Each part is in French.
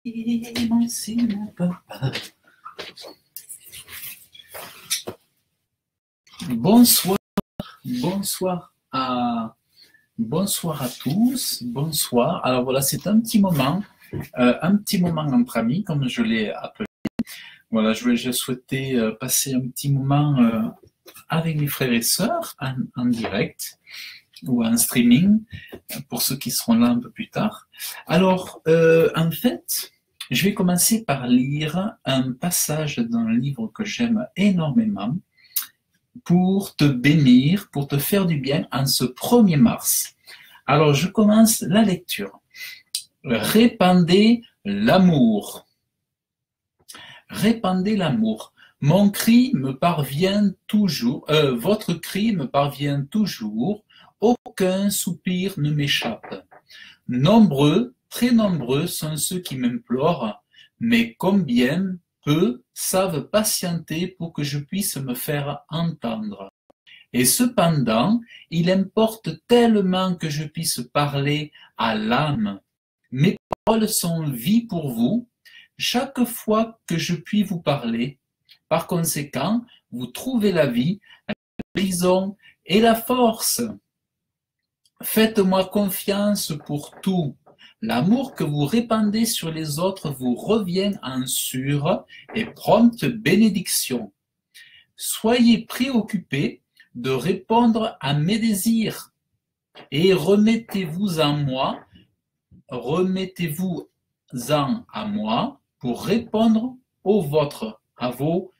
c'est mon papa. Bonsoir, bonsoir à tous, bonsoir. Alors voilà, c'est un petit moment entre amis, comme je l'ai appelé. Voilà, je souhaitais passer un petit moment avec mes frères et sœurs en direct ou en streaming, pour ceux qui seront là un peu plus tard. Alors, en fait, je vais commencer par lire un passage d'un livre que j'aime énormément pour te bénir, pour te faire du bien en ce 1er mars. Alors, je commence la lecture. Répandez l'amour. Répandez l'amour. Mon cri me parvient toujours, votre cri me parvient toujours, aucun soupir ne m'échappe. Nombreux, très nombreux sont ceux qui m'implorent, mais combien peu savent patienter pour que je puisse me faire entendre. Et cependant, il importe tellement que je puisse parler à l'âme. Mes paroles sont vie pour vous, chaque fois que je puis vous parler. Par conséquent, vous trouvez la vie, la guérison et la force. Faites-moi confiance pour tout. L'amour que vous répandez sur les autres vous revient en sûre et prompte bénédiction. Soyez préoccupés de répondre à mes désirs et remettez-vous-en à moi pour répondre aux vôtres, à vos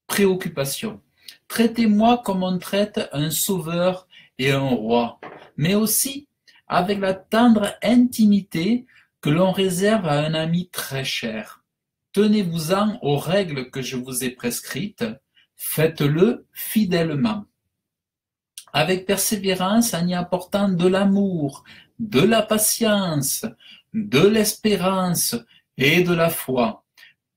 préoccupations. Traitez-moi comme on traite un sauveur et un roi, mais aussi avec la tendre intimité que l'on réserve à un ami très cher. Tenez-vous-en aux règles que je vous ai prescrites, faites-le fidèlement. Avec persévérance en y apportant de l'amour, de la patience, de l'espérance et de la foi.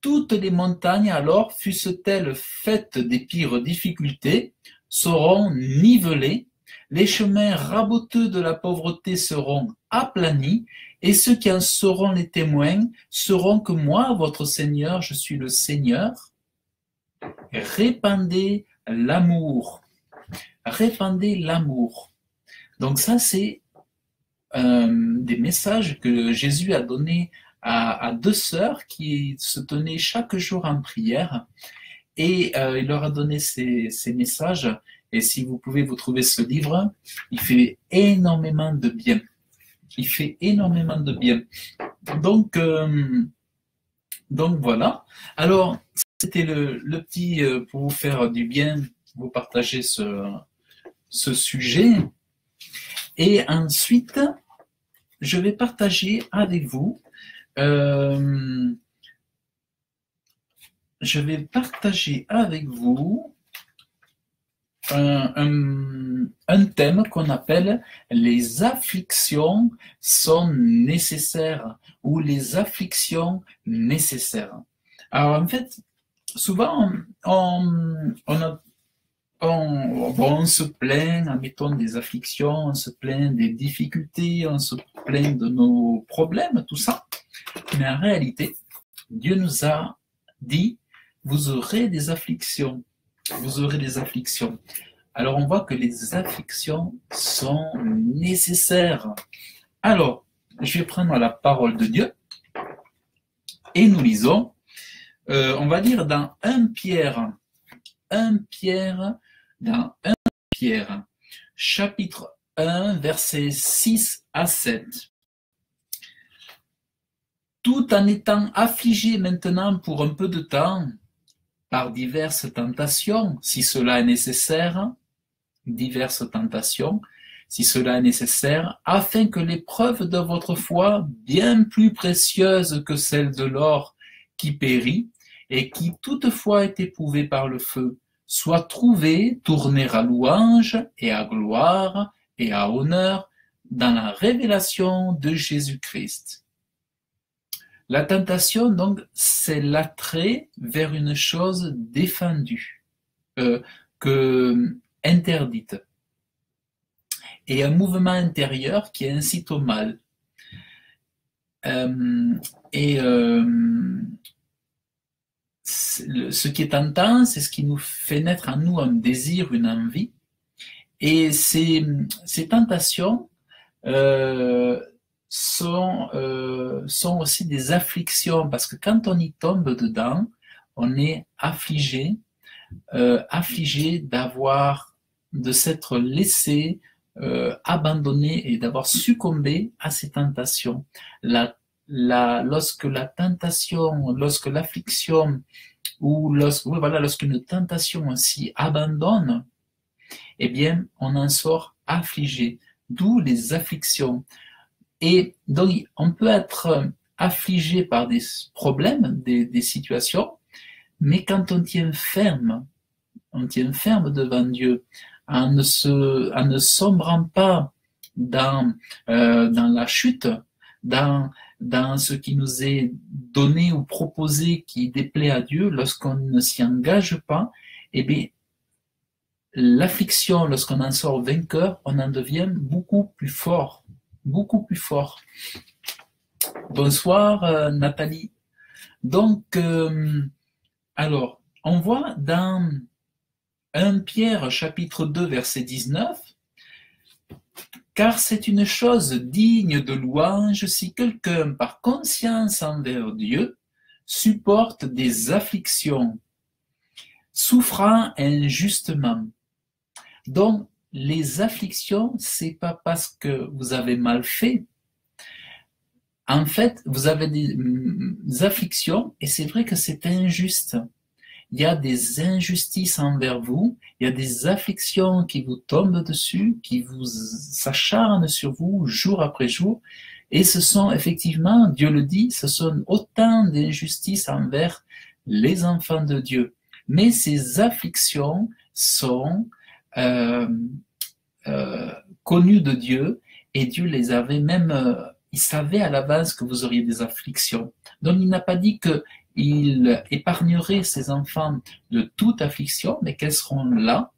Toutes les montagnes alors, fussent-elles faites des pires difficultés, seront nivelées, les chemins raboteux de la pauvreté seront aplanis, et ceux qui en seront les témoins sauront que moi, votre Seigneur, je suis le Seigneur. Répandez l'amour. Répandez l'amour. Donc ça, c'est des messages que Jésus a donnés à deux sœurs qui se tenaient chaque jour en prière, et il leur a donné ces messages. Et si vous pouvez vous trouver ce livre, il fait énormément de bien. Il fait énormément de bien. Donc voilà. Alors, c'était le petit, pour vous faire du bien, vous partager ce sujet. Et ensuite, je vais partager avec vous un thème qu'on appelle les afflictions sont nécessaires ou les afflictions nécessaires. Alors en fait, souvent on se plaint, admettons, des afflictions, on se plaint des difficultés, on se plaint de nos problèmes, tout ça. Mais en réalité, Dieu nous a dit, vous aurez des afflictions. Vous aurez des afflictions. Alors on voit que les afflictions sont nécessaires. Alors, je vais prendre la parole de Dieu et nous lisons, on va lire dans 1 Pierre, chapitre 1, versets 6 à 7. Tout en étant affligé maintenant pour un peu de temps, par diverses tentations, si cela est nécessaire, afin que l'épreuve de votre foi, bien plus précieuse que celle de l'or qui périt, et qui toutefois est éprouvée par le feu, soit trouvée, tournée à louange et à gloire et à honneur dans la révélation de Jésus-Christ. La tentation, donc, c'est l'attrait vers une chose défendue, interdite, et un mouvement intérieur qui incite au mal. Et ce qui est tentant, c'est ce qui nous fait naître en nous un désir, une envie. Et ces tentations sont aussi des afflictions, parce que quand on y tombe dedans, on est affligé de s'être laissé abandonné et d'avoir succombé à ces tentations. Lorsque la tentation, lorsque l'affliction ou lorsqu'une tentation aussi abandonne, eh bien, on en sort affligé, d'où les afflictions. Et donc, on peut être affligé par des problèmes, des situations, mais quand on tient ferme devant Dieu, en ne sombrant pas dans la chute, dans ce qui nous est donné ou proposé qui déplaît à Dieu, lorsqu'on ne s'y engage pas, eh bien, l'affliction, lorsqu'on en sort vainqueur, on en devient beaucoup plus fort, beaucoup plus fort. Bonsoir Nathalie. Donc, alors, on voit dans 1 Pierre chapitre 2 verset 19, « Car c'est une chose digne de louange si quelqu'un, par conscience envers Dieu, supporte des afflictions, souffrant injustement. » Donc, les afflictions, c'est pas parce que vous avez mal fait. En fait, vous avez des afflictions et c'est vrai que c'est injuste. Il y a des injustices envers vous, il y a des afflictions qui vous tombent dessus, qui s'acharnent sur vous jour après jour. Et ce sont effectivement, Dieu le dit, ce sont autant d'injustices envers les enfants de Dieu. Mais ces afflictions sont connues de Dieu et Dieu les avait même, il savait à l'avance que vous auriez des afflictions. Donc il n'a pas dit qu'il épargnerait ses enfants de toute affliction, mais qu'elles seront là.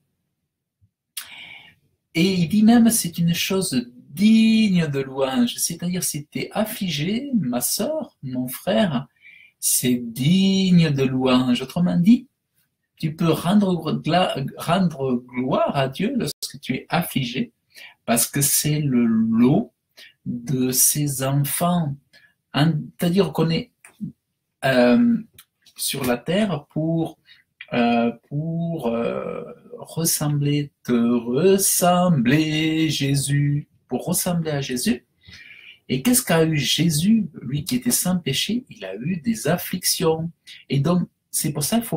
Et il dit même c'est une chose digne de louange, c'est-à-dire si tu es affligé, ma sœur, mon frère, c'est digne de louange. Autrement dit, tu peux rendre gloire à Dieu lorsque tu es affligé, parce que c'est le lot de ses enfants. C'est-à-dire qu'on est sur la terre pour ressembler Jésus, pour ressembler à Jésus. Et qu'est-ce qu'a eu Jésus, lui qui était sans péché? Il a eu des afflictions. Et donc, c'est pour ça qu'il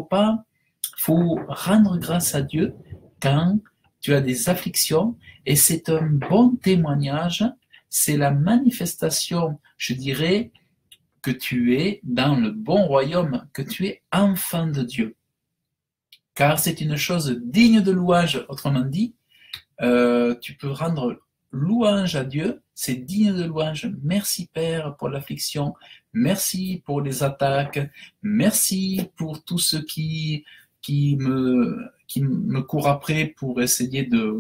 faut rendre grâce à Dieu quand tu as des afflictions, et c'est un bon témoignage, c'est la manifestation, je dirais, que tu es dans le bon royaume, que tu es enfant de Dieu. Car c'est une chose digne de louange, autrement dit, tu peux rendre louange à Dieu, c'est digne de louange. Merci Père pour l'affliction, merci pour les attaques, merci pour tout ce qui me court après pour essayer de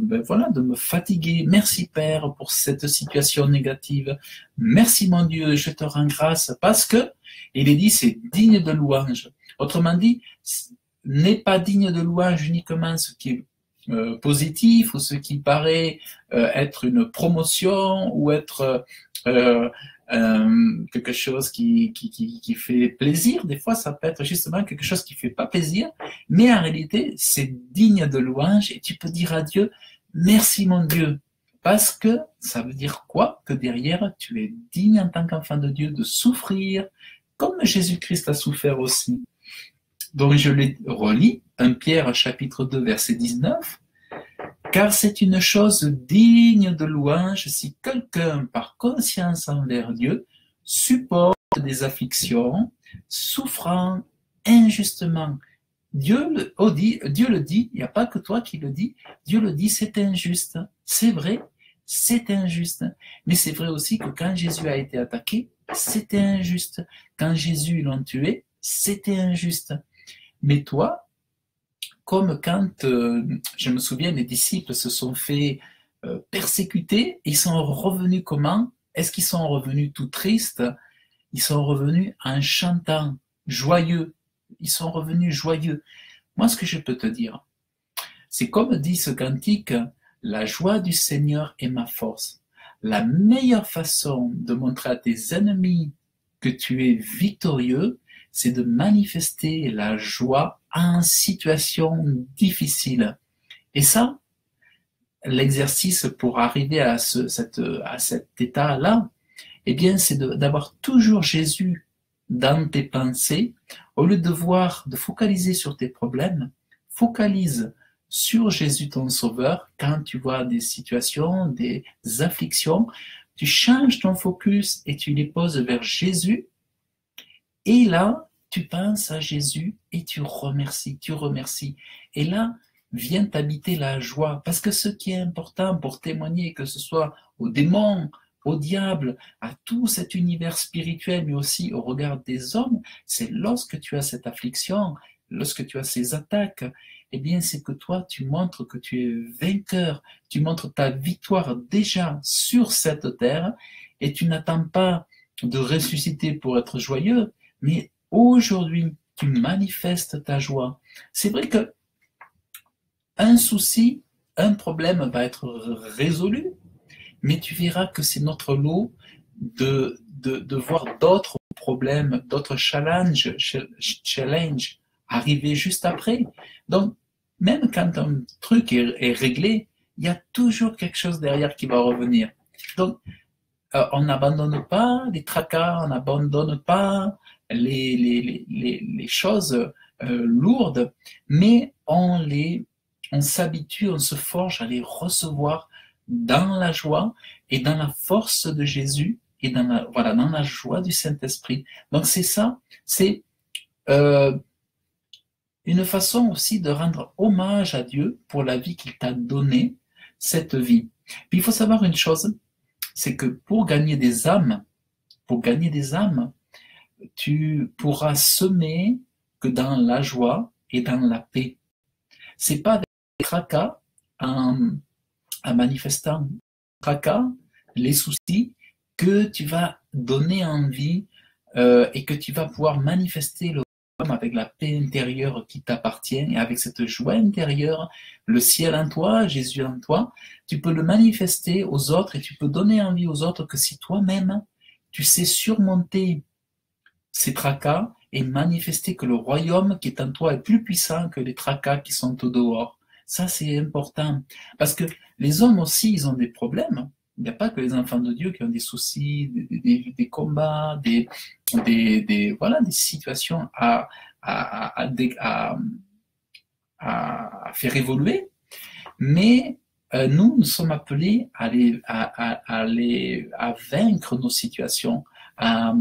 me fatiguer. Merci Père pour cette situation négative. Merci mon Dieu, je te rends grâce parce que, il est dit, c'est digne de louange. Autrement dit, n'est pas digne de louange uniquement ce qui est positif ou ce qui paraît être une promotion ou être quelque chose qui fait plaisir. Des fois, ça peut être justement quelque chose qui fait pas plaisir, mais en réalité, c'est digne de louange et tu peux dire à Dieu, merci mon Dieu, parce que ça veut dire quoi? Que derrière, tu es digne en tant qu'enfant de Dieu de souffrir comme Jésus-Christ a souffert aussi. Donc je les relis, 1 Pierre chapitre 2 verset 19, « Car c'est une chose digne de louange si quelqu'un, par conscience envers Dieu, supporte des afflictions, souffrant injustement. » Dieu le dit, il n'y a pas que toi qui le dis, Dieu le dit, c'est injuste. C'est vrai, c'est injuste. Mais c'est vrai aussi que quand Jésus a été attaqué, c'était injuste. Quand Jésus l'ont tué, c'était injuste. Mais toi, comme quand, je me souviens, les disciples se sont fait persécuter, ils sont revenus comment? Est-ce qu'ils sont revenus tout tristes? ils sont revenus en chantant, joyeux. Ils sont revenus joyeux. Moi, ce que je peux te dire, c'est comme dit ce cantique, la joie du Seigneur est ma force. La meilleure façon de montrer à tes ennemis que tu es victorieux, c'est de manifester la joie en situation difficile. Et ça, l'exercice pour arriver à cet état-là, eh bien, c'est d'avoir toujours Jésus dans tes pensées. Au lieu de focaliser sur tes problèmes, focalise sur Jésus ton Sauveur. Quand tu vois des situations, des afflictions, tu changes ton focus et tu les poses vers Jésus. Et là, tu penses à Jésus et tu remercies. Et là, vient t'habiter la joie. Parce que ce qui est important pour témoigner, que ce soit aux démons, au diable, à tout cet univers spirituel, mais aussi au regard des hommes, c'est lorsque tu as cette affliction, lorsque tu as ces attaques, eh bien, c'est que toi, tu montres que tu es vainqueur, tu montres ta victoire déjà sur cette terre, et tu n'attends pas de ressusciter pour être joyeux, mais aujourd'hui, tu manifestes ta joie. C'est vrai que un souci, un problème va être résolu, mais tu verras que c'est notre lot de voir d'autres problèmes, d'autres challenges arriver juste après. Donc, même quand un truc est réglé, il y a toujours quelque chose derrière qui va revenir. Donc, on n'abandonne pas les tracas, on n'abandonne pas les choses lourdes, mais on s'habitue, on se forge à les recevoir dans la joie et dans la force de Jésus et dans la joie du Saint-Esprit. Donc c'est ça, c'est une façon aussi de rendre hommage à Dieu pour la vie qu'il t'a donnée, cette vie. Puis il faut savoir une chose, c'est que pour gagner des âmes, tu pourras semer que dans la joie et dans la paix. C'est pas avec les tracas, en manifestant tracas, les soucis, que tu vas donner envie et que tu vas pouvoir manifester le royaume avec la paix intérieure qui t'appartient et avec cette joie intérieure, le ciel en toi, Jésus en toi, tu peux le manifester aux autres et tu peux donner envie aux autres que si toi-même, tu sais surmonter ces tracas et manifester que le royaume qui est en toi est plus puissant que les tracas qui sont au dehors. Ça, c'est important. Parce que les hommes aussi, ils ont des problèmes. Il n'y a pas que les enfants de Dieu qui ont des soucis, des combats, des situations à faire évoluer. Mais nous sommes appelés à vaincre nos situations, à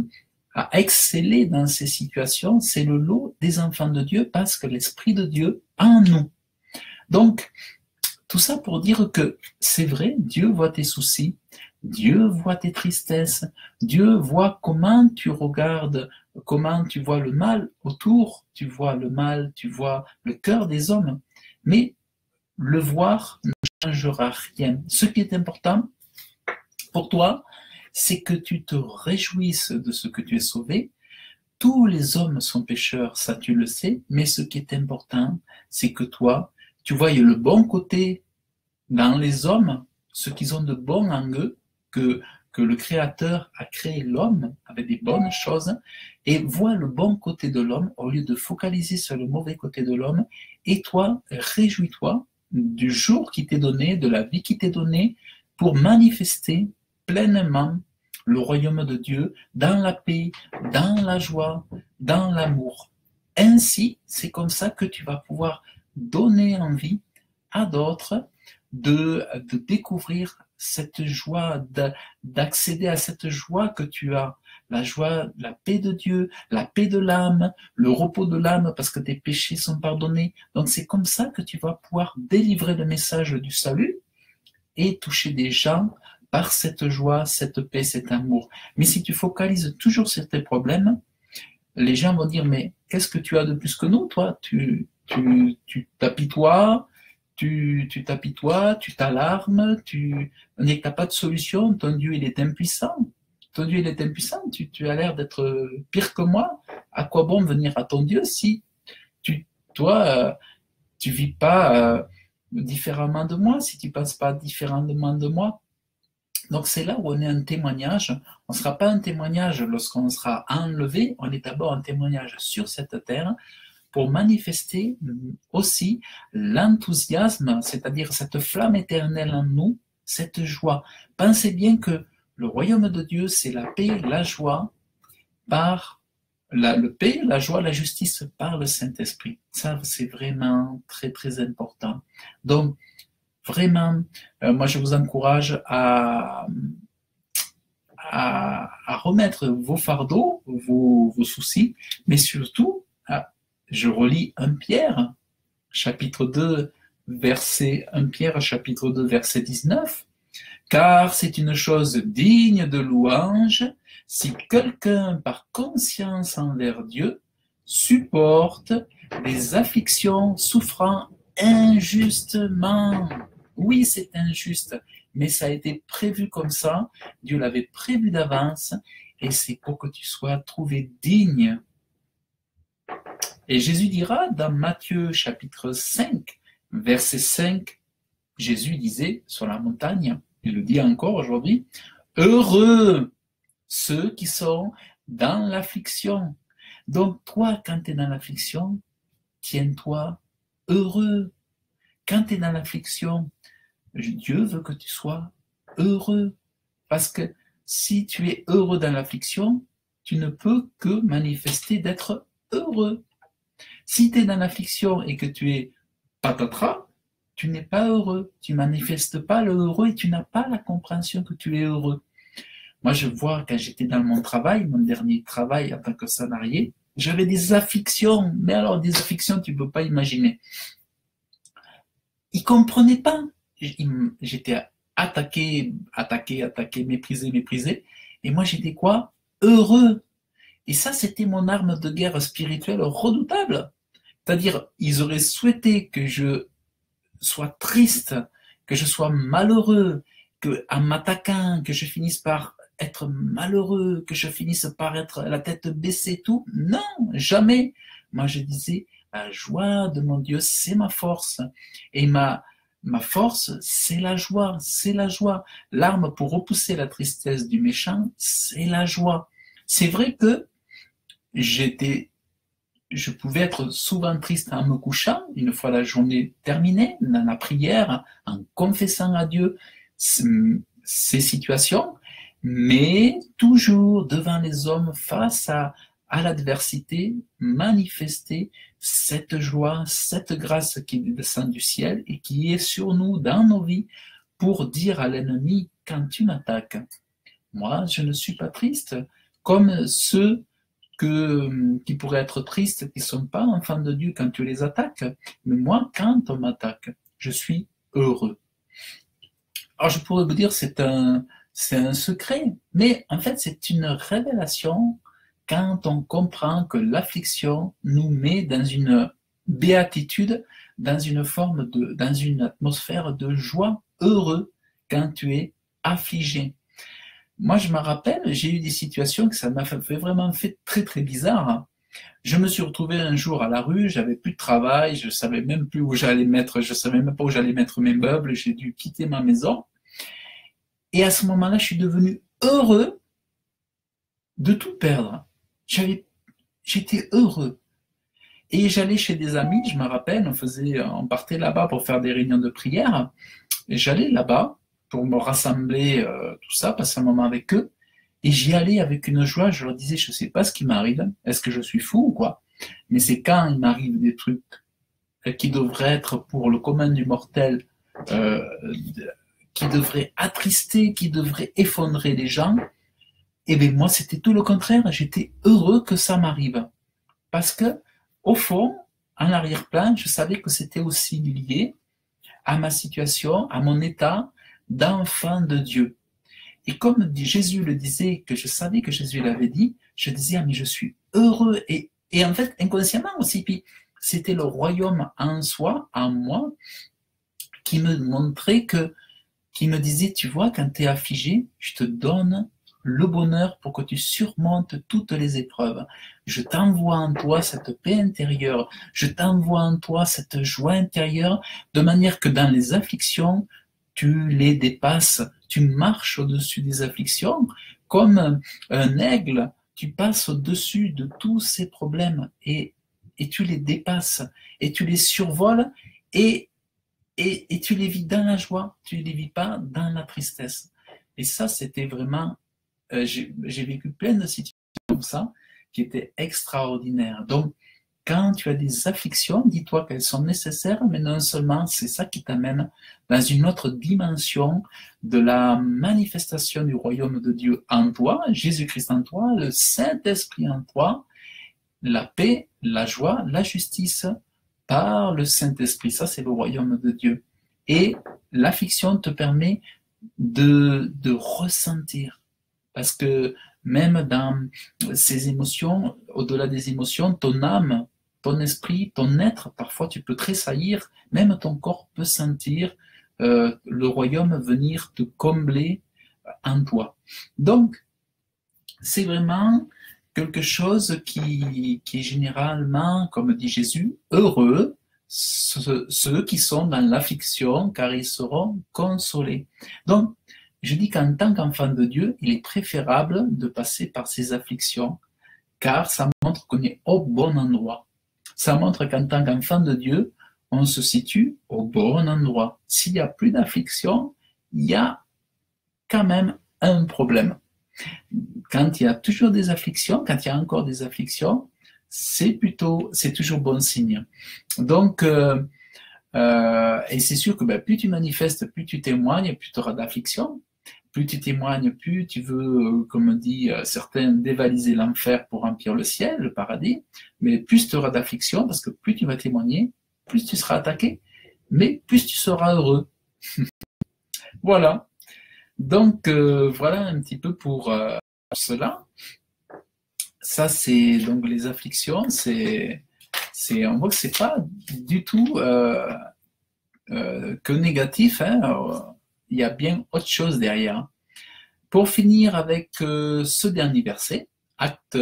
exceller dans ces situations. C'est le lot des enfants de Dieu parce que l'Esprit de Dieu en nous. Donc, tout ça pour dire que c'est vrai, Dieu voit tes soucis, Dieu voit tes tristesses, Dieu voit comment tu regardes, comment tu vois le mal autour, tu vois le mal, tu vois le cœur des hommes. Mais le voir ne changera rien. Ce qui est important pour toi, c'est que tu te réjouisses de ce que tu es sauvé. Tous les hommes sont pécheurs, ça tu le sais, mais ce qui est important, c'est que toi, tu voyes le bon côté dans les hommes, ce qu'ils ont de bon en eux, que le Créateur a créé l'homme avec des bonnes choses, et vois le bon côté de l'homme au lieu de focaliser sur le mauvais côté de l'homme, et toi, réjouis-toi du jour qui t'est donné, de la vie qui t'est donnée, pour manifester pleinement le royaume de Dieu dans la paix, dans la joie, dans l'amour. Ainsi, c'est comme ça que tu vas pouvoir donner envie à d'autres de découvrir cette joie, d'accéder à cette joie que tu as, la joie, la paix de Dieu, la paix de l'âme, le repos de l'âme parce que tes péchés sont pardonnés. Donc c'est comme ça que tu vas pouvoir délivrer le message du salut et toucher des gens par cette joie, cette paix, cet amour. Mais si tu focalises toujours sur tes problèmes, les gens vont dire, mais qu'est-ce que tu as de plus que nous, toi? Tu t'apitoies, tu t'alarmes, tu n'as pas de solution, ton Dieu il est impuissant, ton Dieu il est impuissant, tu as l'air d'être pire que moi. À quoi bon venir à ton Dieu si toi, tu vis pas différemment de moi, si tu ne penses pas différemment de moi. Donc c'est là où on est un témoignage. On ne sera pas un témoignage lorsqu'on sera enlevé, on est d'abord un témoignage sur cette terre pour manifester aussi l'enthousiasme, c'est-à-dire cette flamme éternelle en nous, cette joie. Pensez bien que le royaume de Dieu, c'est la paix, la joie, par le paix, la joie, la justice par le Saint-Esprit. Ça, c'est vraiment très, très important. Donc, vraiment, moi, je vous encourage à remettre vos fardeaux, vos soucis, mais surtout, je relis 1 Pierre, chapitre 2, verset 1 Pierre, chapitre 2, verset 19, car c'est une chose digne de louange si quelqu'un, par conscience envers Dieu, supporte les afflictions souffrant injustement. Oui, c'est injuste, mais ça a été prévu comme ça, Dieu l'avait prévu d'avance, et c'est pour que tu sois trouvé digne. Et Jésus dira dans Matthieu chapitre 5, verset 5, Jésus disait sur la montagne, il le dit encore aujourd'hui, « Heureux ceux qui sont dans l'affliction. » Donc toi, quand tu es dans l'affliction, tiens-toi heureux. Quand tu es dans l'affliction, Dieu veut que tu sois heureux. Parce que si tu es heureux dans l'affliction, tu ne peux que manifester d'être heureux. Si tu es dans l'affliction et que tu es patatras, tu n'es pas heureux. Tu ne manifestes pas le heureux et tu n'as pas la compréhension que tu es heureux. Moi, je vois, quand j'étais dans mon travail, mon dernier travail en tant que salarié, j'avais des afflictions. Mais alors, des afflictions, tu ne peux pas imaginer. Ils ne comprenaient pas. J'étais attaqué, méprisé. Et moi, j'étais quoi? Heureux. Et ça, c'était mon arme de guerre spirituelle redoutable. C'est-à-dire, ils auraient souhaité que je sois triste, que je sois malheureux, qu'en m'attaquant, que je finisse par être malheureux, que je finisse par être la tête baissée, tout. Non, jamais. Moi, je disais, la joie de mon Dieu, c'est ma force. Et ma force, c'est la joie, c'est la joie. L'arme pour repousser la tristesse du méchant, c'est la joie. C'est vrai que je pouvais être souvent triste en me couchant, une fois la journée terminée, dans la prière, en confessant à Dieu ces situations, mais toujours devant les hommes, face à l'adversité, manifester cette joie, cette grâce qui descend du ciel et qui est sur nous, dans nos vies, pour dire à l'ennemi, quand tu m'attaques, moi je ne suis pas triste, comme ceux qui pourraient être tristes, qui ne sont pas enfants de Dieu quand tu les attaques. Mais moi, quand on m'attaque, je suis heureux. Alors je pourrais vous dire, c'est un secret, mais en fait c'est une révélation quand on comprend que l'affliction nous met dans une béatitude, dans une atmosphère de joie, heureux quand tu es affligé. Moi, je me rappelle, j'ai eu des situations que ça m'a vraiment fait très, très bizarre. Je me suis retrouvé un jour à la rue, j'avais plus de travail, je savais même plus où j'allais mettre, je savais même pas où j'allais mettre mes meubles, j'ai dû quitter ma maison. Et à ce moment-là, je suis devenu heureux de tout perdre. J'étais heureux. Et j'allais chez des amis, je me rappelle, on partait là-bas pour faire des réunions de prière, et j'allais là-bas pour me rassembler, tout ça, passer un moment avec eux, et j'y allais avec une joie, je leur disais, je ne sais pas ce qui m'arrive, est-ce que je suis fou ou quoi? Mais c'est quand il m'arrive des trucs qui devraient être pour le commun du mortel, qui devraient attrister, qui devraient effondrer les gens, et bien moi c'était tout le contraire, j'étais heureux que ça m'arrive. Parce que, au fond, en arrière-plan, je savais que c'était aussi lié à ma situation, à mon état d'enfant de Dieu. Et comme Jésus le disait, que je savais que Jésus l'avait dit, je disais, ah, mais je suis heureux. Et en fait, inconsciemment aussi, puis c'était le royaume en soi, en moi, qui me montrait qui me disait, tu vois, quand tu es affligé, je te donne le bonheur pour que tu surmontes toutes les épreuves. Je t'envoie en toi cette paix intérieure, je t'envoie en toi cette joie intérieure, de manière que dans les afflictions, tu les dépasses, tu marches au-dessus des afflictions, comme un aigle, tu passes au-dessus de tous ces problèmes et tu les dépasses, et tu les survoles, et tu les vis dans la joie, tu ne les vis pas dans la tristesse. Et ça, c'était vraiment, j'ai vécu plein de situations comme ça, qui étaient extraordinaires. Donc, quand tu as des afflictions, dis-toi qu'elles sont nécessaires, mais non seulement, c'est ça qui t'amène dans une autre dimension de la manifestation du royaume de Dieu en toi, Jésus-Christ en toi, le Saint-Esprit en toi, la paix, la joie, la justice par le Saint-Esprit. Ça, c'est le royaume de Dieu. Et l'affliction te permet de ressentir. Parce que même dans ces émotions, au-delà des émotions, ton âme, ton esprit, ton être, parfois tu peux tressaillir, même ton corps peut sentir le royaume venir te combler en toi. Donc, c'est vraiment quelque chose qui est généralement, comme dit Jésus, heureux ceux qui sont dans l'affliction, car ils seront consolés. Donc, je dis qu'en tant qu'enfant de Dieu, il est préférable de passer par ces afflictions, car ça montre qu'on est au bon endroit. Ça montre qu'en tant qu'enfant de Dieu, on se situe au bon endroit. S'il n'y a plus d'affliction, il y a quand même un problème. Quand il y a toujours des afflictions, quand il y a encore des afflictions, c'est toujours bon signe. Donc, et c'est sûr que plus tu manifestes, plus tu témoignes, plus tu auras d'affliction. Plus tu témoignes, plus tu veux, comme dit certains, dévaliser l'enfer pour remplir le ciel, le paradis. Mais plus tu auras d'affliction, parce que plus tu vas témoigner, plus tu seras attaqué, mais plus tu seras heureux. Voilà. Donc, voilà un petit peu pour cela. Ça, c'est donc les afflictions. On voit que c'est pas du tout que négatif. Il y a bien autre chose derrière. Pour finir avec ce dernier verset, acte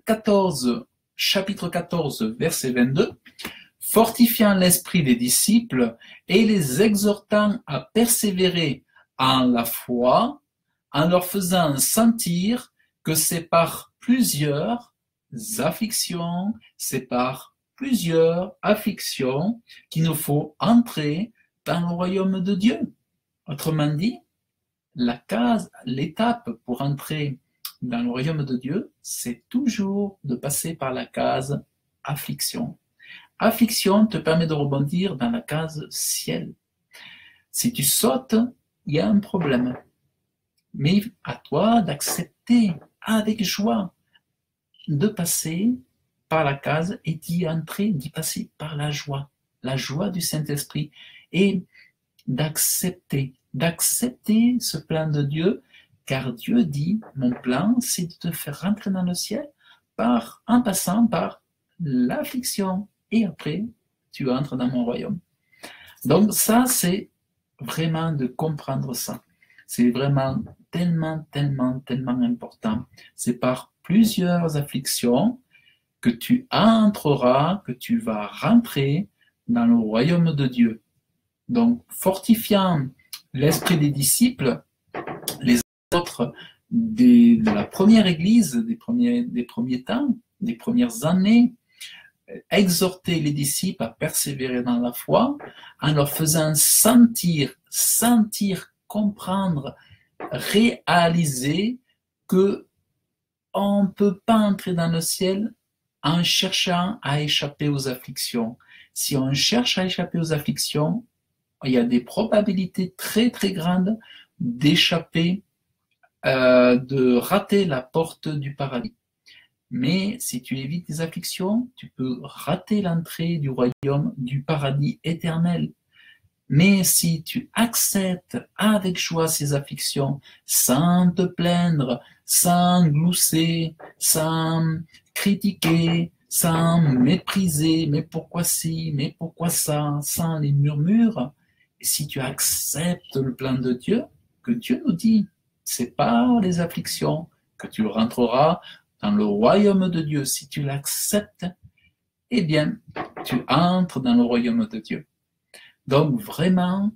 14, chapitre 14, verset 22, fortifiant l'esprit des disciples et les exhortant à persévérer en la foi, en leur faisant sentir que c'est par plusieurs afflictions qu'il nous faut entrer dans le royaume de Dieu. Autrement dit, l'étape pour entrer dans le royaume de Dieu, c'est toujours de passer par la case affliction. Affliction te permet de rebondir dans la case ciel. Si tu sautes, il y a un problème. Mais à toi d'accepter avec joie de passer par la case et d'y passer par la joie du Saint-Esprit, et d'accepter ce plan de Dieu, car Dieu dit, mon plan, c'est de te faire rentrer dans le ciel en passant par l'affliction, et après, tu entres dans mon royaume. Donc ça, c'est vraiment de comprendre ça. C'est vraiment tellement important. C'est par plusieurs afflictions que tu entreras, que tu vas rentrer dans le royaume de Dieu. Donc, fortifiant l'esprit des disciples, les autres de la première église, des premiers temps, des premières années, exhorter les disciples à persévérer dans la foi en leur faisant sentir, comprendre, réaliser que on ne peut pas entrer dans le ciel en cherchant à échapper aux afflictions. Si on cherche à échapper aux afflictions, il y a des probabilités très grandes d'échapper, de rater la porte du paradis. Mais si tu évites les afflictions, tu peux rater l'entrée du royaume du paradis éternel. Mais si tu acceptes avec joie ces afflictions, sans te plaindre, sans glousser, sans critiquer, sans mépriser, mais pourquoi ci, mais pourquoi ça, sans les murmures, si tu acceptes le plan de Dieu, que Dieu nous dit, c'est par les afflictions que tu rentreras dans le royaume de Dieu. Si tu l'acceptes, eh bien, tu entres dans le royaume de Dieu. Donc, vraiment,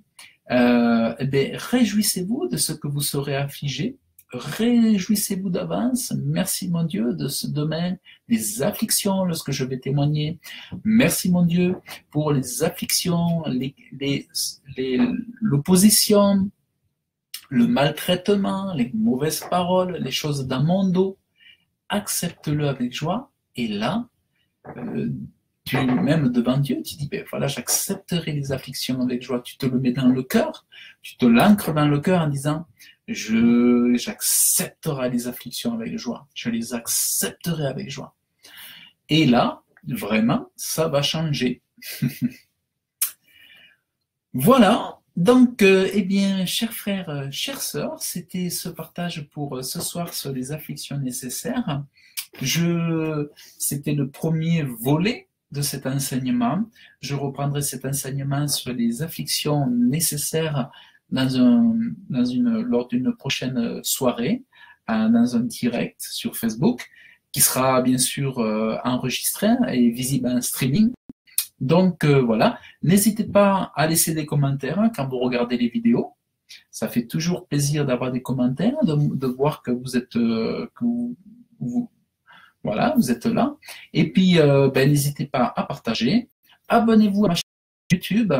réjouissez-vous de ce que vous serez affligés. Réjouissez-vous d'avance. Merci, mon Dieu, de ce domaine des afflictions lorsque je vais témoigner. Merci, mon Dieu, pour les afflictions, l'opposition, le maltraitement, les mauvaises paroles, les choses dans mon dos. Accepte-le avec joie. Et là, tu même devant Dieu, tu dis, ben voilà, j'accepterai les afflictions avec joie. Tu te le mets dans le cœur, tu te l'ancres dans le cœur en disant, j'accepterai les afflictions avec joie. Je les accepterai avec joie. Et là, vraiment, ça va changer. Voilà. Donc, eh bien, chers frères, chères sœurs, c'était ce partage pour ce soir sur les afflictions nécessaires. C'était le premier volet de cet enseignement. Je reprendrai cet enseignement sur les afflictions nécessaires lors d'une prochaine soirée, dans un direct sur Facebook, qui sera bien sûr enregistré et visible en streaming. Donc voilà, n'hésitez pas à laisser des commentaires quand vous regardez les vidéos. Ça fait toujours plaisir d'avoir des commentaires, de voir que vous êtes voilà, vous êtes là. Et puis, n'hésitez pas à partager. Abonnez-vous à ma chaîne YouTube.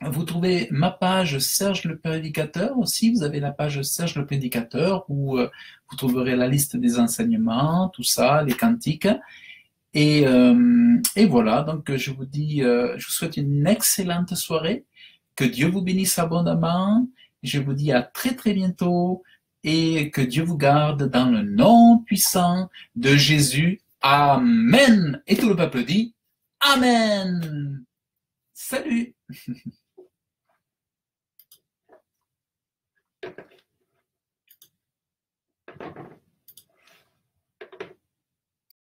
Vous trouvez ma page Serge le Prédicateur aussi. Vous avez la page Serge le Prédicateur où vous trouverez la liste des enseignements, tout ça, les cantiques. Et voilà, donc je vous souhaite une excellente soirée. Que Dieu vous bénisse abondamment. Je vous dis à très très bientôt. Et que Dieu vous garde dans le nom puissant de Jésus. Amen. Et tout le peuple dit Amen. Salut.